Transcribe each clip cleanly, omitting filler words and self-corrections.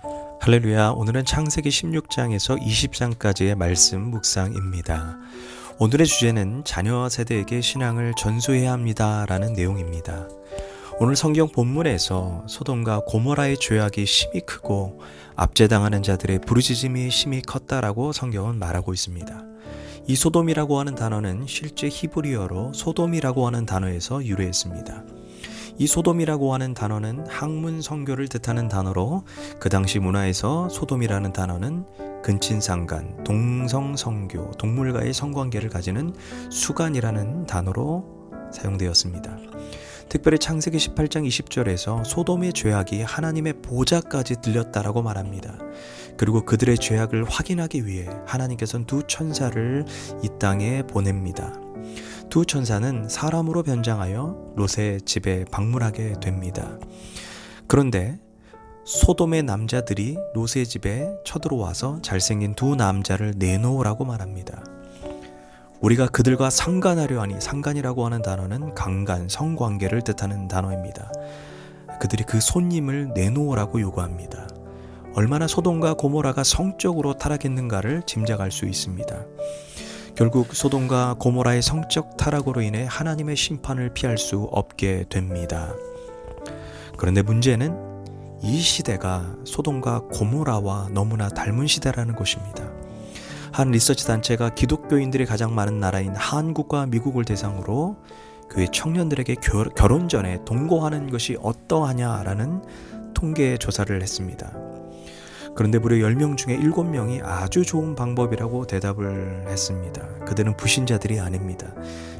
할렐루야. 오늘은 창세기 16장에서 20장까지의 말씀 묵상입니다. 오늘의 주제는 자녀 세대에게 신앙을 전수해야 합니다 라는 내용입니다. 오늘 성경 본문에서 소돔과 고모라의 죄악이 심히 크고 압제당하는 자들의 부르짖음이 심히 컸다라고 성경은 말하고 있습니다. 이 소돔이라고 하는 단어는 실제 히브리어로 소돔이라고 하는 단어에서 유래했습니다. 이 소돔이라고 하는 단어는 학문 성교를 뜻하는 단어로 그 당시 문화에서 소돔이라는 단어는 근친상간, 동성성교, 동물과의 성관계를 가지는 수간이라는 단어로 사용되었습니다. 특별히 창세기 18장 20절에서 소돔의 죄악이 하나님의 보좌까지 들렸다라고 말합니다. 그리고 그들의 죄악을 확인하기 위해 하나님께서는 두 천사를 이 땅에 보냅니다. 두 천사는 사람으로 변장하여 롯의 집에 방문하게 됩니다. 그런데 소돔의 남자들이 롯의 집에 쳐들어와서 잘생긴 두 남자를 내놓으라고 말합니다. 우리가 그들과 상간하려 하니, 상간이라고 하는 단어는 강간, 성관계를 뜻하는 단어입니다. 그들이 그 손님을 내놓으라고 요구합니다. 얼마나 소돔과 고모라가 성적으로 타락했는가를 짐작할 수 있습니다. 결국 소돔과 고모라의 성적 타락으로 인해 하나님의 심판을 피할 수 없게 됩니다. 그런데 문제는 이 시대가 소돔과 고모라와 너무나 닮은 시대라는 것입니다. 한 리서치 단체가 기독교인들이 가장 많은 나라인 한국과 미국을 대상으로 교회 청년들에게 결혼 전에 동거하는 것이 어떠하냐라는 통계 조사를 했습니다. 그런데 무려 10명 중에 7명이 아주 좋은 방법이라고 대답을 했습니다. 그들은 불신자들이 아닙니다.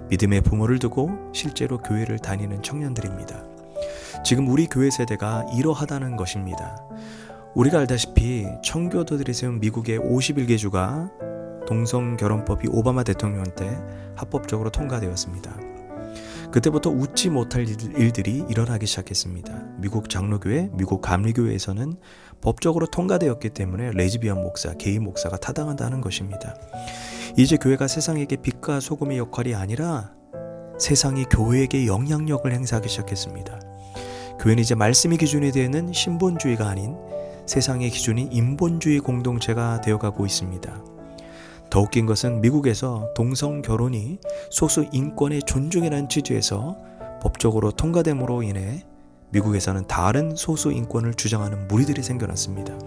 믿음의 부모를 두고 실제로 교회를 다니는 청년들입니다. 지금 우리 교회 세대가 이러하다는 것입니다. 우리가 알다시피 청교도들이 세운 미국의 51개 주가 동성결혼법이 오바마 대통령 때 합법적으로 통과되었습니다. 그때부터 웃지 못할 일들이 일어나기 시작했습니다. 미국 장로교회, 미국 감리교회에서는 법적으로 통과되었기 때문에 레즈비언 목사, 게이 목사가 타당하다는 것입니다. 이제 교회가 세상에게 빛과 소금의 역할이 아니라 세상이 교회에게 영향력을 행사하기 시작했습니다. 교회는 이제 말씀이 기준이 되는 신본주의가 아닌 세상의 기준이 인본주의 공동체가 되어가고 있습니다. 더 웃긴 것은 미국에서 동성 결혼이 소수 인권의 존중이라는 취지에서 법적으로 통과됨으로 인해 미국에서는 다른 소수 인권을 주장하는 무리들이 생겨났습니다.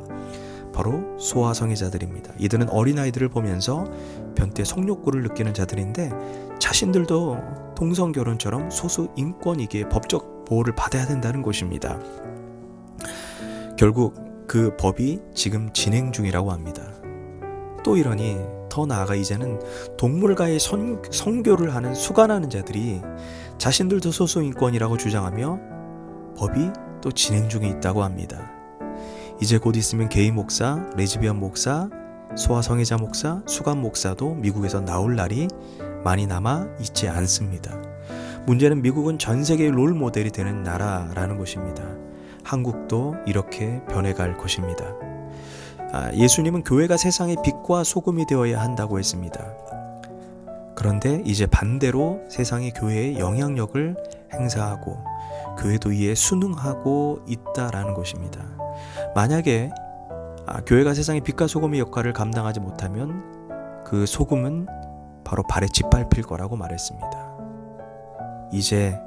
바로 소아성애자들입니다. 이들은 어린아이들을 보면서 변태 성욕구를 느끼는 자들인데 자신들도 동성 결혼처럼 소수 인권이기에 법적 보호를 받아야 된다는 것입니다. 결국 그 법이 지금 진행 중이라고 합니다. 또 이러니 더 나아가 이제는 동물과의 성교를 하는 수간하는 자들이 자신들도 소수인권이라고 주장하며 법이 또 진행 중에 있다고 합니다. 이제 곧 있으면 게이 목사, 레즈비언 목사, 소아성애자 목사, 수간 목사도 미국에서 나올 날이 많이 남아 있지 않습니다. 문제는 미국은 전 세계의 롤 모델이 되는 나라라는 것입니다. 한국도 이렇게 변해갈 것입니다. 예수님은 교회가 세상의 빛과 소금이 되어야 한다고 했습니다. 그런데 이제 반대로 세상이 교회의 영향력을 행사하고 교회도 이에 순응하고 있다라는 것입니다. 만약에 교회가 세상의 빛과 소금의 역할을 감당하지 못하면 그 소금은 바로 발에 짓밟힐 거라고 말했습니다. 이제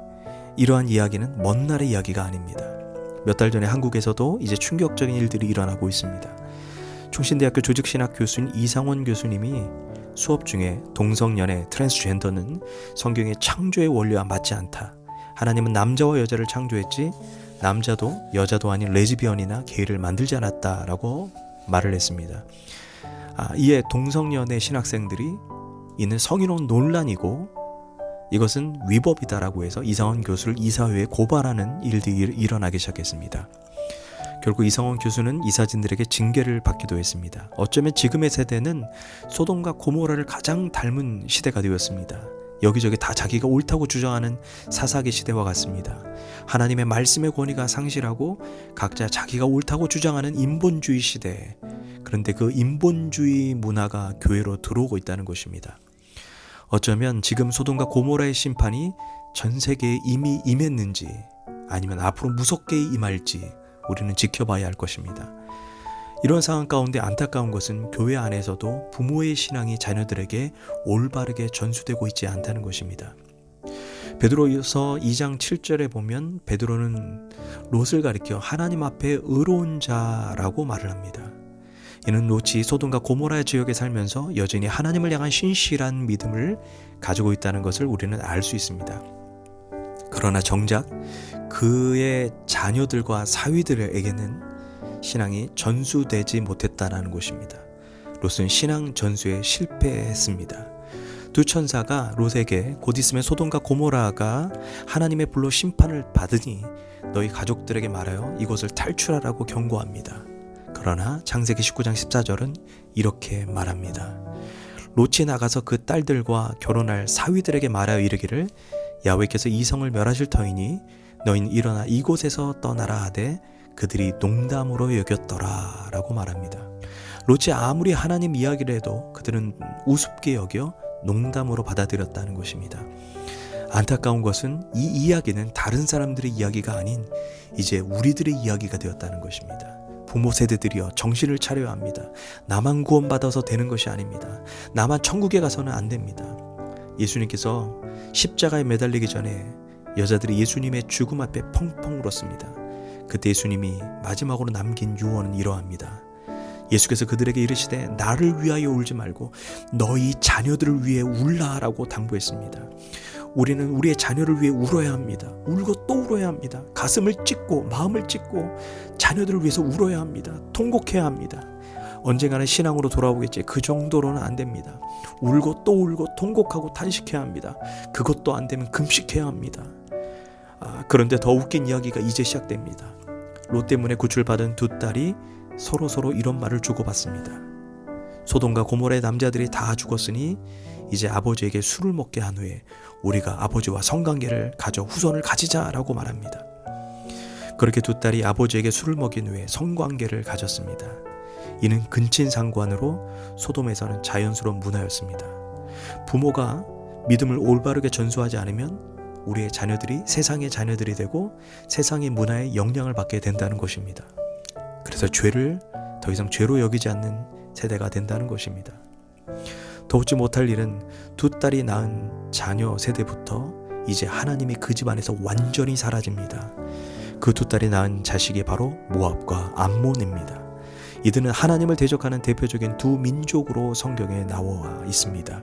이러한 이야기는 먼 날의 이야기가 아닙니다. 몇 달 전에 한국에서도 이제 충격적인 일들이 일어나고 있습니다. 충신대학교 조직신학 교수인 이상원 교수님이 수업 중에 동성연애, 트랜스젠더는 성경의 창조의 원리와 맞지 않다. 하나님은 남자와 여자를 창조했지 남자도 여자도 아닌 레즈비언이나 게이를 만들지 않았다라고 말을 했습니다. 이에 동성연애 신학생들이 이는 성희롱 논란이고 이것은 위법이다라고 해서 이상원 교수를 이사회에 고발하는 일들이 일어나기 시작했습니다. 결국 이상원 교수는 이사진들에게 징계를 받기도 했습니다. 어쩌면 지금의 세대는 소돔과 고모라를 가장 닮은 시대가 되었습니다. 여기저기 다 자기가 옳다고 주장하는 사사기 시대와 같습니다. 하나님의 말씀의 권위가 상실하고 각자 자기가 옳다고 주장하는 인본주의 시대. 그런데 그 인본주의 문화가 교회로 들어오고 있다는 것입니다. 어쩌면 지금 소돔과 고모라의 심판이 전 세계에 이미 임했는지 아니면 앞으로 무섭게 임할지 우리는 지켜봐야 할 것입니다. 이런 상황 가운데 안타까운 것은 교회 안에서도 부모의 신앙이 자녀들에게 올바르게 전수되고 있지 않다는 것입니다. 베드로서 2장 7절에 보면 베드로는 롯을 가리켜 하나님 앞에 의로운 자라고 말을 합니다. 이는 롯이 소돔과 고모라 지역에 살면서 여전히 하나님을 향한 신실한 믿음을 가지고 있다는 것을 우리는 알 수 있습니다. 그러나 정작 그의 자녀들과 사위들에게는 신앙이 전수되지 못했다는 것입니다. 롯은 신앙 전수에 실패했습니다. 두 천사가 롯에게 곧 있으면 소돔과 고모라가 하나님의 불로 심판을 받으니 너희 가족들에게 말하여 이곳을 탈출하라고 경고합니다. 그러나 창세기 19장 14절은 이렇게 말합니다. 롯이 나가서 그 딸들과 결혼할 사위들에게 말하여 이르기를 야훼께서 이 성을 멸하실 터이니 너희는 일어나 이곳에서 떠나라 하되 그들이 농담으로 여겼더라 라고 말합니다. 롯이 아무리 하나님 이야기를 해도 그들은 우습게 여겨 농담으로 받아들였다는 것입니다. 안타까운 것은 이 이야기는 다른 사람들의 이야기가 아닌 이제 우리들의 이야기가 되었다는 것입니다. 부모 세대들이여 정신을 차려야 합니다. 나만 구원받아서 되는 것이 아닙니다. 나만 천국에 가서는 안 됩니다. 예수님께서 십자가에 매달리기 전에 여자들이 예수님의 죽음 앞에 펑펑 울었습니다. 그때 예수님이 마지막으로 남긴 유언은 이러합니다. 예수께서 그들에게 이르시되 나를 위하여 울지 말고 너희 자녀들을 위해 울라라고 당부했습니다. 우리는 우리의 자녀를 위해 울어야 합니다. 울고 또 울어야 합니다. 가슴을 찢고 마음을 찢고 자녀들을 위해서 울어야 합니다. 통곡해야 합니다. 언젠가는 신앙으로 돌아오겠지. 그 정도로는 안 됩니다. 울고 또 울고 통곡하고 탄식해야 합니다. 그것도 안 되면 금식해야 합니다. 그런데 더 웃긴 이야기가 이제 시작됩니다. 롯 때문에 구출받은 두 딸이 서로 이런 말을 주고받습니다. 소돔과 고모라의 남자들이 다 죽었으니 이제 아버지에게 술을 먹게 한 후에 우리가 아버지와 성관계를 가져 후손을 가지자라고 말합니다. 그렇게 두 딸이 아버지에게 술을 먹인 후에 성관계를 가졌습니다. 이는 근친상관으로 소돔에서는 자연스러운 문화였습니다. 부모가 믿음을 올바르게 전수하지 않으면 우리의 자녀들이 세상의 자녀들이 되고 세상의 문화에 영향을 받게 된다는 것입니다. 그래서 죄를 더 이상 죄로 여기지 않는 세대가 된다는 것입니다. 더 웃지 못할 일은 두 딸이 낳은 자녀 세대부터 이제 하나님이 그 집안에서 완전히 사라집니다. 그 두 딸이 낳은 자식이 바로 모압과 암몬입니다. 이들은 하나님을 대적하는 대표적인 두 민족으로 성경에 나와 있습니다.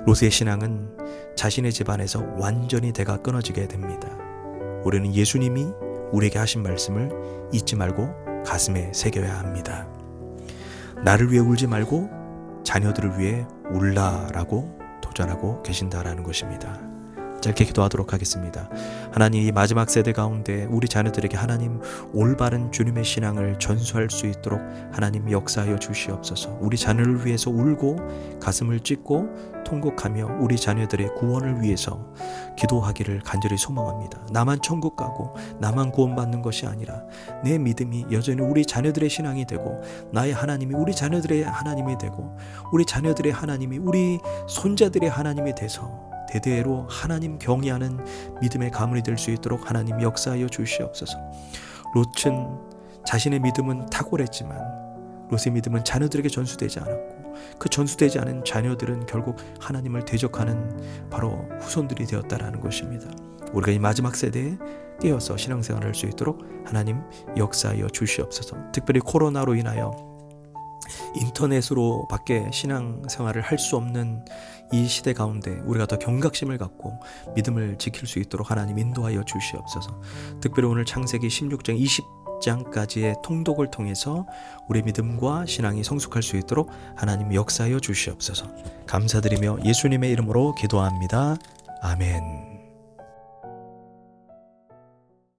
롯의 신앙은 자신의 집안에서 완전히 대가 끊어지게 됩니다. 우리는 예수님이 우리에게 하신 말씀을 잊지 말고 가슴에 새겨야 합니다. 나를 위해 울지 말고 자녀들을 위해 울라라고 도전하고 계신다라는 것입니다. 짧게 기도하도록 하겠습니다. 하나님, 이 마지막 세대 가운데 우리 자녀들에게 하나님 올바른 주님의 신앙을 전수할 수 있도록 하나님 역사하여 주시옵소서. 우리 자녀를 위해서 울고 가슴을 찢고 통곡하며 우리 자녀들의 구원을 위해서 기도하기를 간절히 소망합니다. 나만 천국 가고 나만 구원받는 것이 아니라 내 믿음이 여전히 우리 자녀들의 신앙이 되고 나의 하나님이 우리 자녀들의 하나님이 되고 우리 자녀들의 하나님이 우리 손자들의 하나님이 돼서 대대로 하나님 경외하는 믿음의 가문이 될 수 있도록 하나님 역사하여 주시옵소서. 롯은 자신의 믿음은 탁월했지만 롯의 믿음은 자녀들에게 전수되지 않았고 그 전수되지 않은 자녀들은 결국 하나님을 대적하는 바로 후손들이 되었다라는 것입니다. 우리가 이 마지막 세대에 깨어서 신앙생활을 할 수 있도록 하나님 역사하여 주시옵소서. 특별히 코로나로 인하여 인터넷으로 밖에 신앙생활을 할 수 없는 이 시대 가운데 우리가 더 경각심을 갖고 믿음을 지킬 수 있도록 하나님 인도하여 주시옵소서. 특별히 오늘 창세기 16장 20장까지의 통독을 통해서 우리 믿음과 신앙이 성숙할 수 있도록 하나님 역사하여 주시옵소서. 감사드리며 예수님의 이름으로 기도합니다. 아멘.